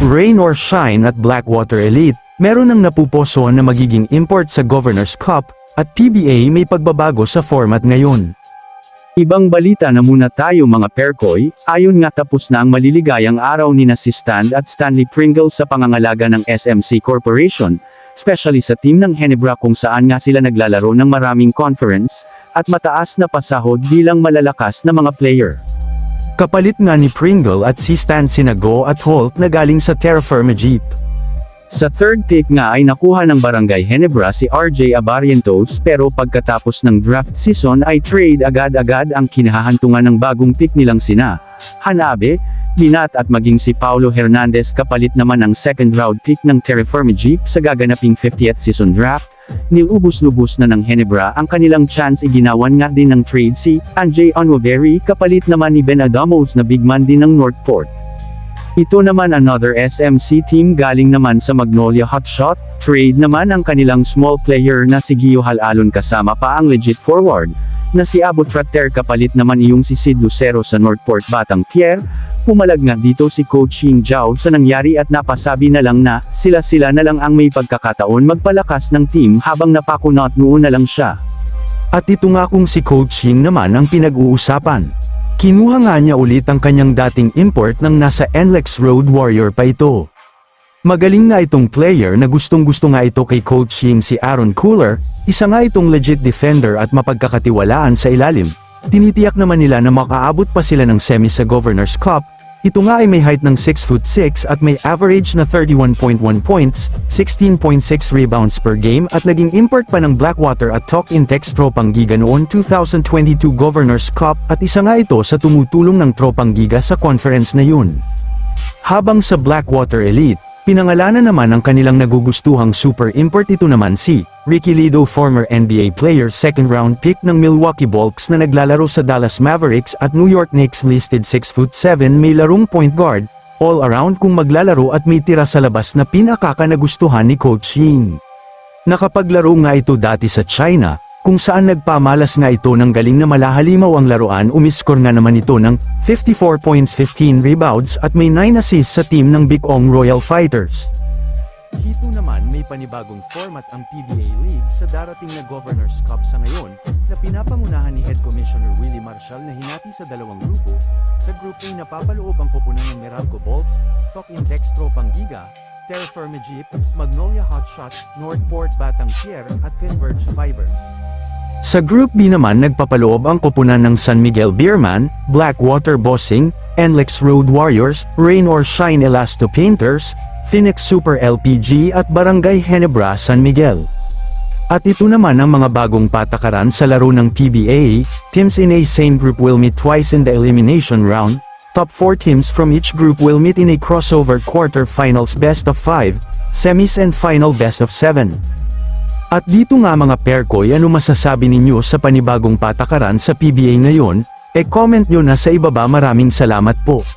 Rain or shine at Blackwater Elite, meron nang napuposohan na magiging import sa Governors Cup, at PBA may pagbabago sa format ngayon. Ibang balita na muna tayo mga perkoy, ayon nga tapos na ang maliligayang araw nina si Stan at Stanley Pringle sa pangangalaga ng SMC Corporation, especially sa team ng Ginebra kung saan nga sila naglalaro ng maraming conference, at mataas na pasahod bilang malalakas na mga player. Kapalit nga ni Pringle at si Stan sina Go at Holt na galing sa Terra Firma Jeep. Sa third pick nga ay nakuha ng Barangay Ginebra si RJ Abarientos pero pagkatapos ng draft season ay trade agad-agad ang kinahahantungan ng bagong pick nilang sina Hanabe, Binat at maging si Paulo Hernandez kapalit naman ang second round pick ng Terra Firma Jeep sa gaganaping 50th season draft. Nilubos-lubos na ng Ginebra ang kanilang chance iginawan nga din ng trade si Anjay Onwaberi kapalit naman ni Ben Adamos na bigman din ng Northport. Ito naman another SMC team galing naman sa Magnolia Hotshot, trade naman ang kanilang small player na si Gio Halalon kasama pa ang legit forward, na si Abu Tratter kapalit naman iyong si Sid Lucero sa Northport Batang Pierre, pumalag nga dito si Coach Ying Zhao sa nangyari at napasabi na lang na, sila na lang ang may pagkakataon magpalakas ng team habang napakunot noon na lang siya. At ito nga kung si Coach Ying naman ang pinag-uusapan. Kinuha nga niya ulit ang kanyang dating import ng nasa NLEX Road Warrior pa ito. Magaling nga itong player na gustong-gusto nga ito kay Coach Ying si Aaron Cooler, isa nga itong legit defender at mapagkakatiwalaan sa ilalim. Tinitiyak naman nila na makaabot pa sila ng semi sa Governors Cup. Ito nga ay may height ng 6'6" at may average na 31.1 points, 16.6 rebounds per game at naging import pa ng Blackwater at Talk Intex Tropang Giga noon 2022 Governors Cup at isa nga ito sa tumutulong ng Tropang Giga sa conference na yun. Habang sa Blackwater Elite, pinangalanan naman ang kanilang nagugustuhang super import ito naman si Ricky Lido, former NBA player, second round pick ng Milwaukee Bucks na naglalaro sa Dallas Mavericks at New York Knicks, listed 6'7", may larong point guard, all around kung maglalaro at may tira sa labas na pinakakanagustuhan ni Coach Ying. Nakapaglaro nga ito dati sa China, kung saan nagpamalas nga ito ng galing na malahalimaw ang laruan. Umiskor nga naman ito ng 54 points, 15 rebounds at may 9 assists sa team ng Big Ong Royal Fighters. Dito naman may panibagong format ang PBA League sa darating na Governors Cup sa ngayon, na pinapangunahan ni Head Commissioner Willie Marshall na hinati sa dalawang grupo. Sa Group A napapaloob ang koponan ng Meralco Bolts, Talk Intex Tropang Giga, Terra Firma Jeep, Magnolia Hotshot, Northport Batang Pierre at Converge Fiber. Sa Group B naman nagpapaloob ang koponan ng San Miguel Beerman, Blackwater Bossing, NLEX Road Warriors, Rain or Shine Elasto Painters, Phoenix Super LPG at Barangay Ginebra San Miguel. At ito naman ang mga bagong patakaran sa laro ng PBA. Teams in a same group will meet twice in the elimination round. Top 4 teams from each group will meet in a crossover quarter-finals best of 5, semis and final best of 7. At dito nga mga perkoy, ano masasabi ninyo sa panibagong patakaran sa PBA ngayon? E-comment nyo na sa ibaba. Maraming salamat po.